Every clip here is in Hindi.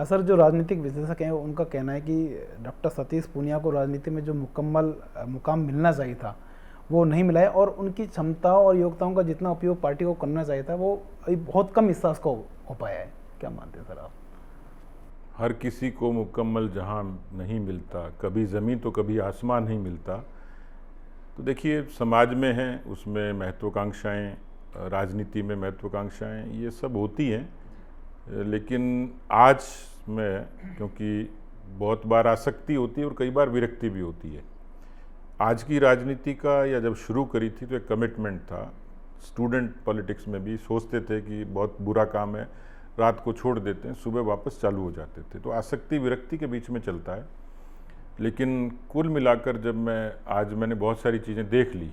सर, जो राजनीतिक विश्लेषक हैं उनका कहना है कि डॉक्टर सतीश पूनिया को राजनीति में जो मुकम्मल मुकाम मिलना चाहिए था वो नहीं मिला है, और उनकी क्षमताओं और योग्यताओं का जितना उपयोग पार्टी को करना चाहिए था वो अभी बहुत कम हिस्सा उसको हो पाया है। क्या मानते हैं सर आप? हर किसी को मुकम्मल जहां नहीं मिलता, कभी ज़मीन तो कभी आसमान नहीं मिलता। तो देखिए, समाज में है, उसमें महत्वाकांक्षाएं, राजनीति में महत्वाकांक्षाएं ये सब होती हैं। लेकिन आज में, क्योंकि बहुत बार आसक्ति होती है और कई बार विरक्ति भी होती है। आज की राजनीति का या जब शुरू करी थी तो एक कमिटमेंट था। स्टूडेंट पॉलिटिक्स में भी सोचते थे कि बहुत बुरा काम है, रात को छोड़ देते हैं, सुबह वापस चालू हो जाते थे। तो आसक्ति विरक्ति के बीच में चलता है। लेकिन कुल मिलाकर जब मैंने बहुत सारी चीज़ें देख ली,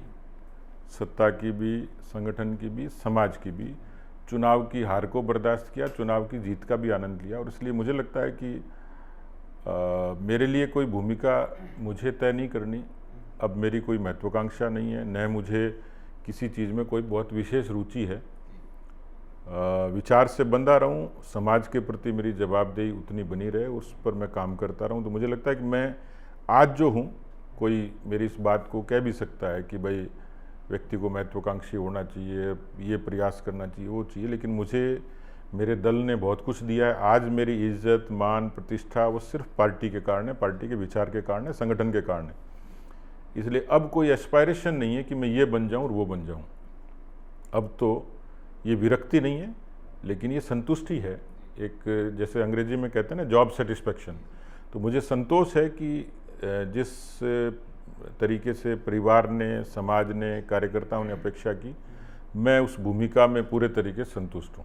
सत्ता की भी, संगठन की भी, समाज की भी, चुनाव की हार को बर्दाश्त किया, चुनाव की जीत का भी आनंद लिया। और इसलिए मुझे लगता है कि मेरे लिए कोई भूमिका मुझे तय नहीं करनी। अब मेरी कोई महत्वाकांक्षा नहीं है, न मुझे किसी चीज़ में कोई बहुत विशेष रुचि है। विचार से बंधा रहूं, समाज के प्रति मेरी जवाबदेही उतनी बनी रहे, उस पर मैं काम करता रहूं। तो मुझे लगता है कि मैं आज जो हूं, कोई मेरी इस बात को कह भी सकता है कि भाई व्यक्ति को महत्वाकांक्षी होना चाहिए, ये प्रयास करना चाहिए, वो चाहिए, लेकिन मुझे मेरे दल ने बहुत कुछ दिया है। आज मेरी इज्जत, मान, प्रतिष्ठा वो सिर्फ पार्टी के कारण है, पार्टी के विचार के कारण है, संगठन के कारण है। इसलिए अब कोई एस्पायरेशन नहीं है कि मैं ये बन जाऊं और वो बन जाऊं। अब तो ये विरक्ति नहीं है, लेकिन ये संतुष्टि है। एक, जैसे अंग्रेजी में कहते हैं ना, जॉब सेटिस्फेक्शन। तो मुझे संतोष है कि जिस तरीके से परिवार ने, समाज ने, कार्यकर्ताओं ने अपेक्षा की, मैं उस भूमिका में पूरे तरीके से संतुष्ट हूँ।